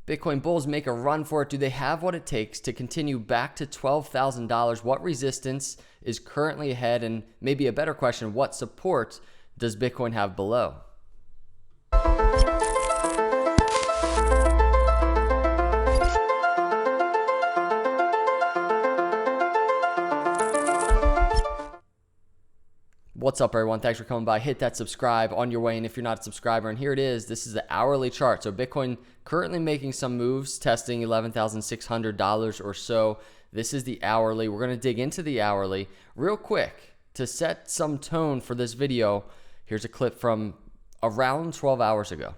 Bitcoin bulls make a run for it? Do they have what it takes to continue back to $12,000? What resistance is currently ahead? And maybe a better question, what support does Bitcoin have below? What's up, everyone? Thanks for coming by. Hit that subscribe on your way. And if you're not a subscriber, and here it is, this is the hourly chart. So Bitcoin currently making some moves, testing $11,600 or so. This is the hourly. We're going to dig into the hourly real quick to set some tone for this video. Here's a clip from around 12 hours ago.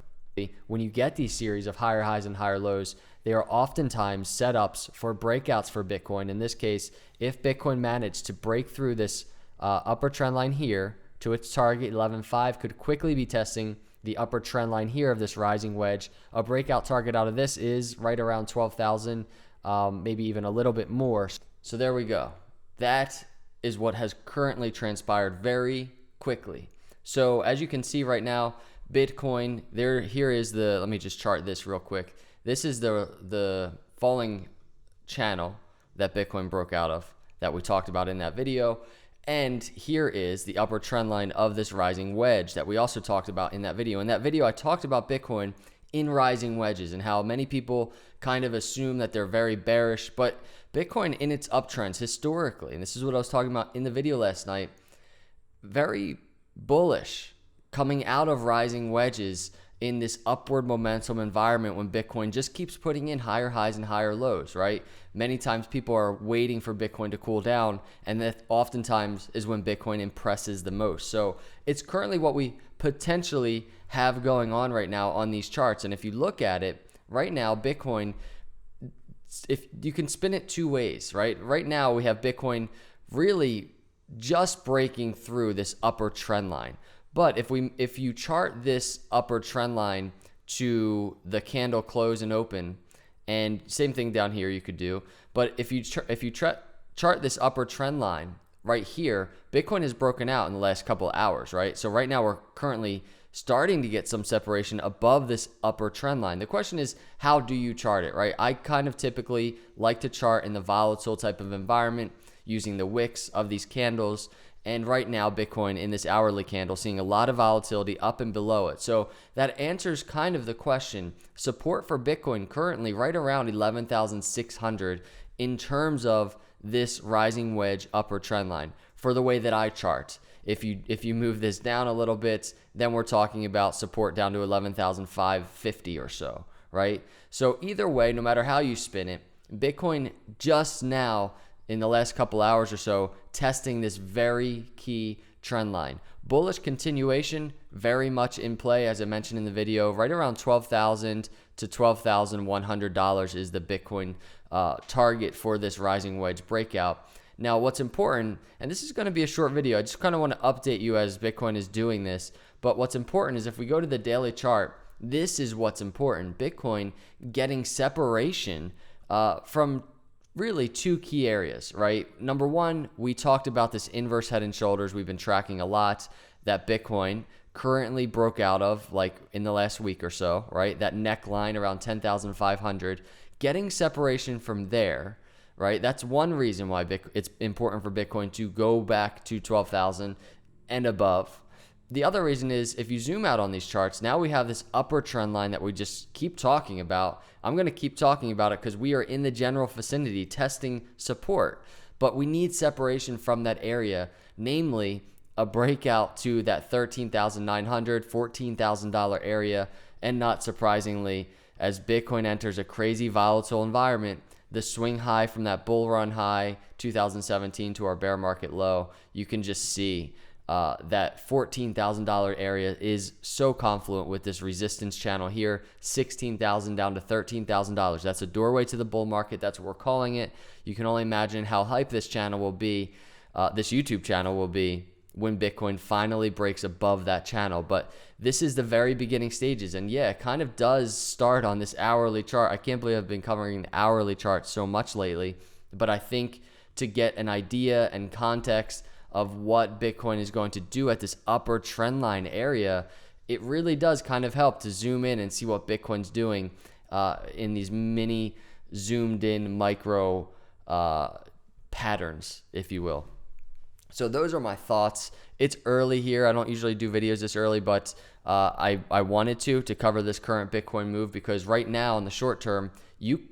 When you get these series of higher highs and higher lows, they are oftentimes setups for breakouts for Bitcoin. In this case, if Bitcoin managed to break through this upper trend line here to its target 11.5, could quickly be testing the upper trend line here of this rising wedge. A breakout target out of this is right around 12,000, maybe even a little bit more. So there we go. That is what has currently transpired very quickly. So as you can see right now, Bitcoin, here is the, let me just chart this real quick. This is the falling channel that Bitcoin broke out of that we talked about in that video. And here is the upper trend line of this rising wedge that we also talked about in that video. In that video, I talked about Bitcoin in rising wedges and how many people kind of assume that they're very bearish, but Bitcoin in its uptrends historically, and this is what I was talking about in the video last night, very bullish coming out of rising wedges in this upward momentum environment when Bitcoin just keeps putting in higher highs and higher lows, right? Many times people are waiting for Bitcoin to cool down, and that oftentimes is when Bitcoin impresses the most. So it's currently what we potentially have going on right now on these charts. And if you look at it right now, Bitcoin, if you can spin it two ways, right? Right now we have Bitcoin really just breaking through this upper trend line. But if you chart this upper trend line to the candle close and open, and same thing down here you could do, but if you chart this upper trend line right here, Bitcoin has broken out in the last couple of hours, right? So right now we're currently starting to get some separation above this upper trend line. The question is, how do you chart it, right? I kind of typically like to chart in the volatile type of environment using the wicks of these candles. And right now, Bitcoin in this hourly candle seeing a lot of volatility up and below it. So that answers kind of the question. Support for Bitcoin currently right around 11,600 in terms of this rising wedge upper trend line for the way that I chart. If you move this down a little bit, then we're talking about support down to 11,550 or so, right? So either way, no matter how you spin it, Bitcoin just now in the last couple hours or so, testing this very key trend line. Bullish continuation, very much in play, as I mentioned in the video, right around $12,000 to $12,100 is the Bitcoin target for this rising wedge breakout. Now, what's important, and this is going to be a short video, I just kind of want to update you as Bitcoin is doing this, but what's important is if we go to the daily chart, this is what's important. Bitcoin getting separation from really two key areas, right? Number one, we talked about this inverse head and shoulders we've been tracking a lot that Bitcoin currently broke out of like in the last week or so, right? That neckline around 10,500, getting separation from there, right? That's one reason why it's important for Bitcoin to go back to 12,000 and above. The other reason is if you zoom out on these charts, now we have this upper trend line that we just keep talking about. I'm going to keep talking about it because we are in the general vicinity testing support, but we need separation from that area, namely a breakout to that $13,900, $14,000 area. And not surprisingly, as Bitcoin enters a crazy volatile environment, the swing high from that bull run high 2017 to our bear market low, you can just see that $14,000 area is so confluent with this resistance channel here, $16,000 down to $13,000. That's a doorway to the bull market. That's what we're calling it. You can only imagine how hype this channel will be, this YouTube channel will be when Bitcoin finally breaks above that channel. But this is the very beginning stages. And yeah, it kind of does start on this hourly chart. I can't believe I've been covering the hourly chart so much lately, but I think to get an idea and context of what Bitcoin is going to do at this upper trend line area, it really does kind of help to zoom in and see what Bitcoin's doing in these mini zoomed in micro patterns, if you will. So those are my thoughts. It's early here. I don't usually do videos this early, but I wanted to cover this current Bitcoin move, because right now in the short term,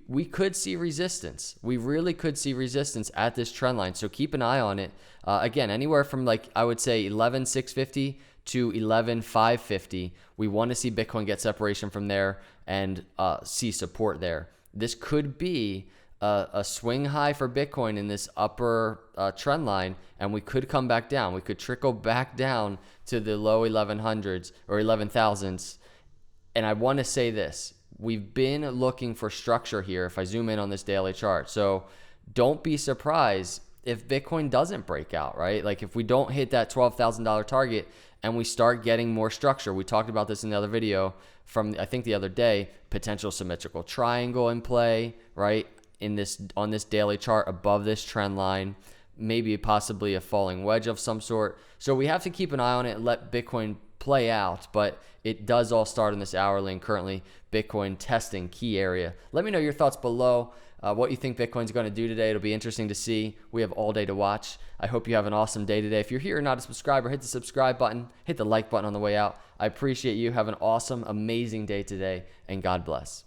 we could see resistance. We really could see resistance at this trend line. So keep an eye on it. Again, anywhere from, like, I would say 11,650 to 11,550. We want to see Bitcoin get separation from there and see support there. This could be a swing high for Bitcoin in this upper trend line, and we could come back down. We could trickle back down to the low 1100s or 11,000s. And I want to say this. We've been looking for structure here if I zoom in on this daily chart. So don't be surprised if Bitcoin doesn't break out, right? Like if we don't hit that $12,000 target and we start getting more structure. We talked about this in the other video from, I think, the other day, potential symmetrical triangle in play, right? On this daily chart above this trend line, maybe possibly a falling wedge of some sort. So we have to keep an eye on it and let Bitcoin play out, but it does all start in this hourly, and currently Bitcoin testing key area. Let me know your thoughts below, what you think Bitcoin's going to do today. It'll be interesting to see. We have all day to watch. I hope you have an awesome day today. If you're here and not a subscriber, hit the subscribe button, hit the like button on the way out. I appreciate you. Have an awesome, amazing day today, and God bless.